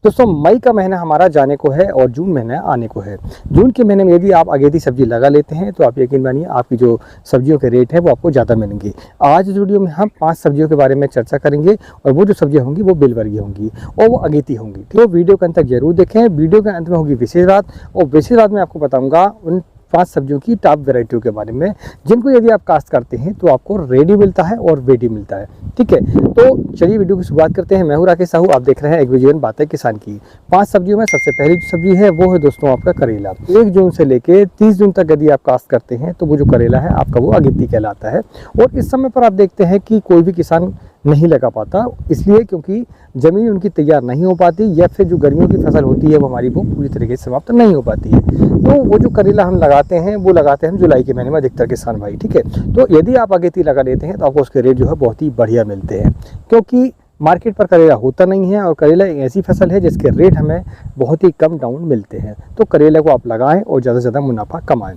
दोस्तों मई का महीना हमारा जाने को है और जून महीना आने को है। जून के महीने में यदि आप अगेती सब्जी लगा लेते हैं तो आप यकीन मानिए आपकी जो सब्जियों के रेट है वो आपको ज़्यादा मिलेंगे। आज इस वीडियो में हम 5 सब्जियों के बारे में चर्चा करेंगे और वो जो सब्जियां होंगी वो बेलवर्गीय होंगी और वो अगेती होंगी। तो वीडियो के अंत तक जरूर देखें। वीडियो के अंत में होगी विशेष बात और विशेष बात में आपको बताऊँगा उन 5 सब्जियों की टॉप वैरायटियों के बारे में जिनको यदि आप काश्त करते हैं तो आपको रेडी मिलता है और वेडी मिलता है। ठीक है, तो चलिए वीडियो की शुरुआत करते हैं। मैं हूं राकेश साहू, आप देख रहे हैं एग्रीजीवन बातें किसान की। 5 सब्जियों में सबसे पहली जो सब्जी है वो है दोस्तों आपका करेला। 1 जून से लेके 30 जून तक यदि आप काश्त करते हैं तो वो जो करेला है आपका वो अगेती कहलाता है। और इस समय पर आप देखते हैं कि कोई भी किसान नहीं लगा पाता, इसलिए क्योंकि ज़मीन उनकी तैयार नहीं हो पाती या फिर जो गर्मियों की फसल होती है वो हमारी वो पूरी तरीके से समाप्त नहीं हो पाती है। तो वो जो करेला हम लगाते हैं वो लगाते हैं हम जुलाई के महीने में अधिकतर किसान भाई। ठीक है, तो यदि आप अगेती लगा लेते हैं तो आपको उसके रेट जो है बहुत ही बढ़िया मिलते हैं, क्योंकि मार्केट पर करेला होता नहीं है और करेला एक ऐसी फसल है जिसके रेट हमें बहुत ही कम डाउन मिलते हैं। तो करेला को आप लगाएं और ज़्यादा से ज़्यादा मुनाफा कमाएं।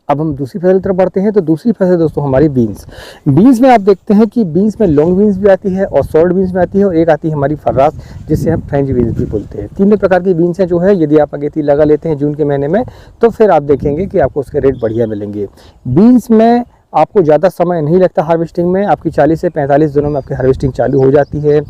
अब हम दूसरी फसल की तरफ बढ़ते हैं। तो दूसरी फसल दोस्तों हमारी बीन्स। बीन्स में आप देखते हैं कि बीन्स में लॉन्ग बीन्स भी आती है और शॉर्ट बीन्स भी आती है और एक आती है हमारी फर्रास जिससे हम फ्रेंच बीन्स भी बोलते हैं। तीनों प्रकार की बीन्स हैं जो है यदि आप अगेती लगा लेते हैं जून के महीने में तो फिर आप देखेंगे कि आपको उसके रेट बढ़िया मिलेंगे। बीन्स में आपको ज़्यादा समय नहीं लगता हार्वेस्टिंग में, आपकी 40 से 45 दिनों में आपकी हार्वेस्टिंग चालू हो जाती है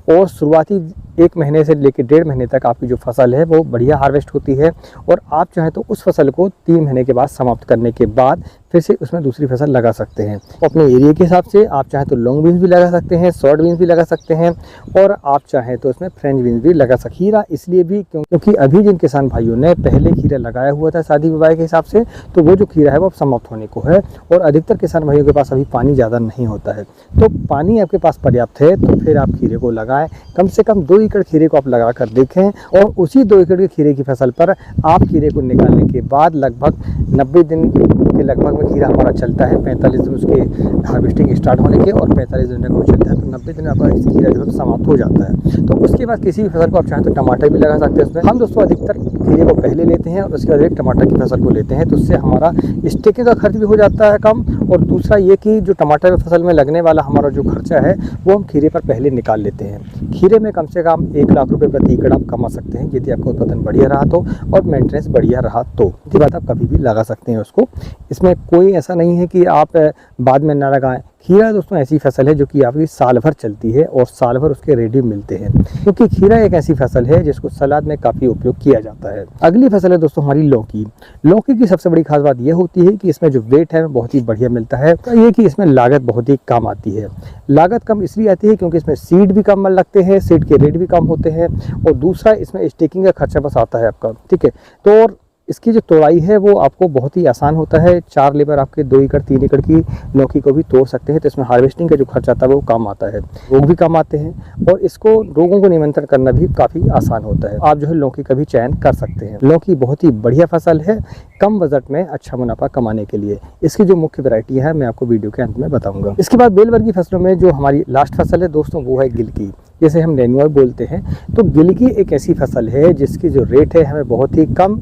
और शुरुआती 1 महीने से लेकर 1.5 महीने तक आपकी जो फसल है वो बढ़िया हार्वेस्ट होती है। और आप चाहें तो उस फसल को 3 महीने के बाद समाप्त करने के बाद फिर से उसमें दूसरी फसल लगा सकते हैं। अपने एरिया के हिसाब से आप चाहें तो लॉन्ग बीन्स भी लगा सकते हैं, शॉर्ट बीन्स भी लगा सकते हैं और आप चाहें तो उसमें फ्रेंच बीन्स भी लगा सकते हैं। खीरा इसलिए भी क्योंकि अभी जिन किसान भाइयों ने पहले खीरा लगाया हुआ था शादी विवाह के हिसाब से तो वो जो खीरा है वो अब समाप्त होने को है और अधिकतर किसान भाइयों के पास अभी पानी ज़्यादा नहीं होता है। तो पानी आपके पास पर्याप्त है तो फिर आप खीरे को लगाएं। कम से कम 2 एकड़ खीरे को आप लगा कर देखें और उसी 2 एकड़ के खीरे की फसल पर आप खीरे को निकालने के बाद लगभग 90 दिन के लगभग में खीरा हमारा चलता है। 45 दिन उसके हार्वेस्टिंग स्टार्ट होने के और 45 दिन तक वो चलता है तो 90 दिन आपका इस खीरा जो है समाप्त हो जाता है। तो उसके बाद किसी भी फसल को आप चाहें तो टमाटर भी लगा सकते हैं उसमें। हम दोस्तों अधिकतर खीरे को पहले लेते हैं और उसके बाद एक टमाटर की फसल को लेते हैं तो उससे हमारा स्टेकिंग का खर्च भी हो जाता है कम और दूसरा ये कि जो टमाटर की फसल में लगने वाला हमारा जो खर्चा है वो हम खीरे पर पहले निकाल लेते हैं। खीरे में कम से कम 1 लाख रुपए प्रति एकड़ आप कमा सकते हैं यदि आपका उत्पादन बढ़िया रहा तो और मेंटेनेंस बढ़िया रहा तो। ये बात आप कभी भी लगा सकते हैं उसको, इसमें कोई ऐसा नहीं है कि आप बाद में ना लगाएं। खीरा दोस्तों ऐसी फसल है जो कि आपकी साल भर चलती है और साल भर उसके रेडी मिलते हैं, क्योंकि खीरा एक ऐसी फसल है जिसको सलाद में काफ़ी उपयोग किया जाता है। अगली फसल है दोस्तों हमारी लौकी। लौकी की सबसे बड़ी खास बात यह होती है कि इसमें जो वेट है बहुत ही बढ़िया मिलता है। तो ये कि इसमें लागत बहुत ही कम आती है। लागत कम इसलिए आती है क्योंकि इसमें सीड भी कम लगते हैं, सीड के रेट भी कम होते हैं और दूसरा इसमें स्टेकिंग का खर्चा बस आता है आपका। ठीक है, तो इसकी जो तोड़ाई है वो आपको बहुत ही आसान होता है। 4 लेबर आपके 2 एकड़ 3 एकड़ की लौकी को भी तोड़ सकते हैं तो इसमें हार्वेस्टिंग का जो खर्चा आता है वो कम आता है, रोग भी कम आते हैं और इसको रोगों को नियंत्रण करना भी काफ़ी आसान होता है। आप जो है लौकी का भी चयन कर सकते हैं। लौकी बहुत ही बढ़िया फसल है कम बजट में अच्छा मुनाफा कमाने के लिए। इसकी जो मुख्य वैरायटी है मैं आपको वीडियो के अंत में बताऊँगा। इसके बाद बेलवर्गीय फसलों में जो हमारी लास्ट फसल है दोस्तों वो है गिलकी, जैसे हम नेनुआ बोलते हैं। तो गिलकी एक ऐसी फसल है जिसकी जो रेट है हमें बहुत ही कम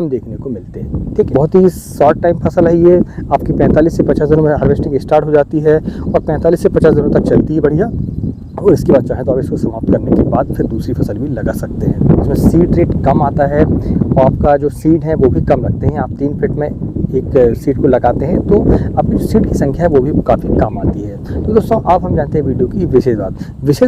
देखने को मिलते हैं। ठीक है, बहुत ही शॉर्ट टाइम फसल है ये, आपकी 45 से 50 दिनों में हार्वेस्टिंग स्टार्ट हो जाती है और 45 से 50 दिनों तक चलती है बढ़िया और इसके बाद चाहे तो आप इसको समाप्त करने के बाद फिर दूसरी फसल भी लगा सकते हैं। इसमें सीड रेट कम आता है और आपका जो सीड है वो भी कम लगते हैं। आप 3 फीट में एक सीड को लगाते हैं तो आपकी जो सीड की संख्या है वो भी काफ़ी कम आती है। तो दोस्तों आप हम जानते हैं वीडियो की विशेष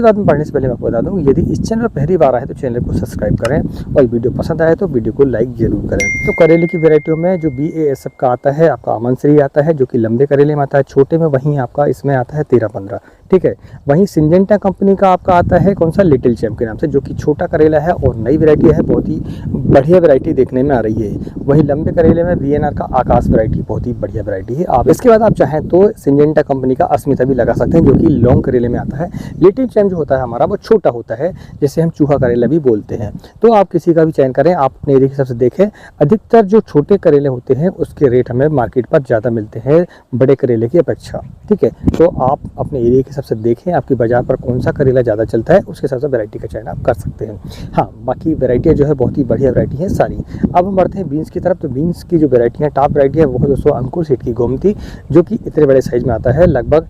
बात में पढ़ने से पहले मैं आपको बता दूँ यदि इस चैनल पर पहली बार आए तो चैनल को सब्सक्राइब करें और वीडियो पसंद आए तो वीडियो को लाइक जरूर करें। तो करेले की वेराइटियों में जो BASF का आता है आपका अमन श्री आता है जो कि लंबे करेले में आता है, छोटे में वहीं आपका इसमें आता है 13-15। ठीक है, वहीं सिंजेंटा कंपनी का आपका आता है कौन सा लिटिल चैम्प के नाम से जो कि छोटा करेला है और नई वैरायटी है, बहुत ही बढ़िया वैरायटी देखने में आ रही है। वहीं लंबे करेले में VNR का आकाश वैरायटी बहुत ही बढ़िया वैरायटी है। आप इसके बाद आप चाहें तो सिंजेंटा कंपनी का अस्मिता भी लगा सकते हैं जो कि लॉन्ग करेले में आता है। लिटिल चैम्प जो होता है हमारा वो छोटा होता है जिसे हम चूहा करेला भी बोलते हैं। तो आप किसी का भी चयन करें, आप अपने एरिया के हिसाब से देखें। अधिकतर जो छोटे करेले होते हैं उसके रेट हमें मार्केट पर ज़्यादा मिलते हैं बड़े करेले की अपेक्षा। ठीक है, तो आप अपने एरिया के हिसाब से देखें आपकी बाज़ार पर कौन सा करेला ज़्यादा चलता है, उसके हिसाब से वैरायटी का चयन आप कर सकते हैं। हाँ, बाकी वैरायटियाँ जो है बहुत ही बढ़िया वैरायटी हैं सारी। अब हम बढ़ते हैं बीन्स की तरफ। तो बीन्स की जो वैरायटी है, टॉप वैरायटी है वो है दोस्तों अंकुर सीड की गोमती, जो कि इतने बड़े साइज़ में आता है, लगभग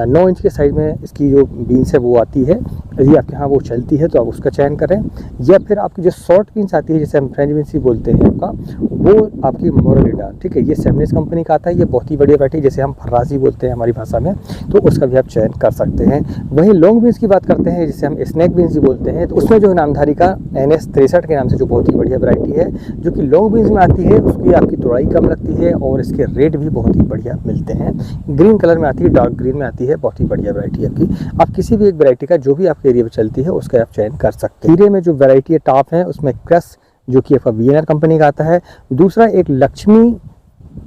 9 इंच के साइज़ में इसकी जो बीन्स है वो आती है। यदि आपके यहाँ वो चलती है तो आप उसका चयन करें, या फिर आपकी जो शॉर्ट बीन्स आती है जिसे हम फ्रेंच बीन्स ही बोलते हैं आपका, वो आपकी मोरोलिडा, ठीक है, ये सेमनिस कंपनी का आता है। ये बहुत ही बढ़िया वैरायटी जिसे हम फर्राजी बोलते हैं हमारी भाषा में, तो उसका भी आप चयन कर सकते हैं। वहीं लॉन्ग बीन्स की बात करते हैं जिसे हम स्नैक बीन्स ही बोलते हैं, तो उसमें जो नामधारी का NS 63 के नाम से जो बहुत ही बढ़िया वैरायटी है, जो कि लॉन्ग बीन्स में आती है, उसकी आपकी तोड़ाई कम लगती है और इसके रेट भी बहुत ही बढ़िया मिलते हैं। ग्रीन कलर में आती है, डार्क ग्रीन में आती है, बहुत ही बढ़िया वैरायटी है आपकी। आप किसी भी एक वैरायटी का जो भी आपके एरिया में चलती है उसका आप चयन कर सकते हैं। हीरे में जो वैरायटी है टॉप है उसमें क्रश, जो कि आपका VNR कंपनी का आता है। दूसरा एक लक्ष्मी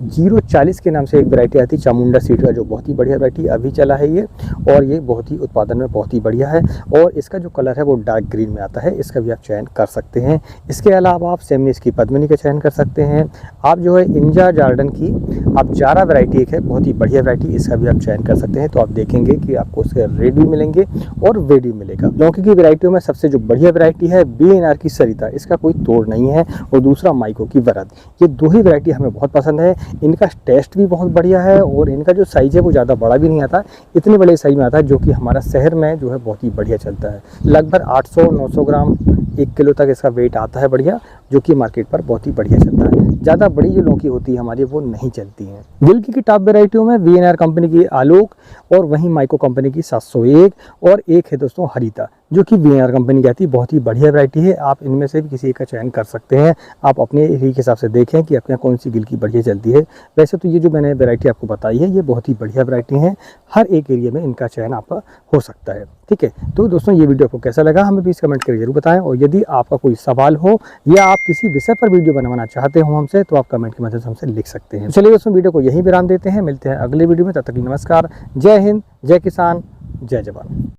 040 के नाम से एक वैरायटी आती है चामुंडा सीड का, जो बहुत ही बढ़िया वैरायटी अभी चला है ये, और ये बहुत ही उत्पादन में बहुत ही बढ़िया है, और इसका जो कलर है वो डार्क ग्रीन में आता है, इसका भी आप चयन कर सकते हैं। इसके अलावा आप सेमनिस की पद्मिनी का चयन कर सकते हैं। आप जो है इंजा जार्डन की आप जारा वैरायटी एक है, बहुत ही बढ़िया वैरायटी, इसका भी आप चयन कर सकते हैं। तो आप देखेंगे कि आपको उसके रेट भी मिलेंगे और वेट भी मिलेगा। लौकी की वैरायटियों में सबसे जो बढ़िया वैरायटी है BNR की सरिता, इसका कोई तोड़ नहीं है, और दूसरा माइको की वरद। ये दो ही वैरायटी हमें बहुत पसंद है। इनका टेस्ट भी बहुत बढ़िया है और इनका जो साइज़ है वो ज़्यादा बड़ा भी नहीं आता, इतने बड़े साइज़ में आता है, जो कि हमारा शहर में जो है बहुत ही बढ़िया चलता है। लगभग 800-900 ग्राम 1 किलो तक इसका वेट आता है बढ़िया, जो कि मार्केट पर बहुत ही बढ़िया चलता है। ज़्यादा बड़ी जो लौकी होती है हमारी वो नहीं चलती हैं। गिलकी की टॉप वैरायटियों में VNR कंपनी की आलोक, और वहीं माइको कंपनी की 701, और एक है दोस्तों हरिता, जो कि VNR कंपनी की आती है, बहुत ही बढ़िया वैरायटी है। आप इनमें से भी किसी एक का चयन कर सकते हैं। आप अपने एरिया के हिसाब से देखें कि आपके यहाँ कौन सी गिलकी बढ़िया चलती है। वैसे तो ये जो मैंने वैरायटी आपको बताई है ये बहुत ही बढ़िया वैरायटी है, हर एक एरिया में इनका चयन आपका हो सकता है, ठीक है। तो दोस्तों ये वीडियो आपको कैसा लगा हमें प्लीज़ कमेंट करके जरूर बताएं, और यदि आपका कोई सवाल हो या आप किसी विषय पर वीडियो बनवाना चाहते हो हमसे, तो आप कमेंट के मदद से हमसे लिख सकते हैं। चलिए दोस्तों वीडियो को यहीं विराम देते हैं, मिलते हैं अगले वीडियो में, तब तक के लिए नमस्कार, जय हिंद, जय किसान, जय जवान।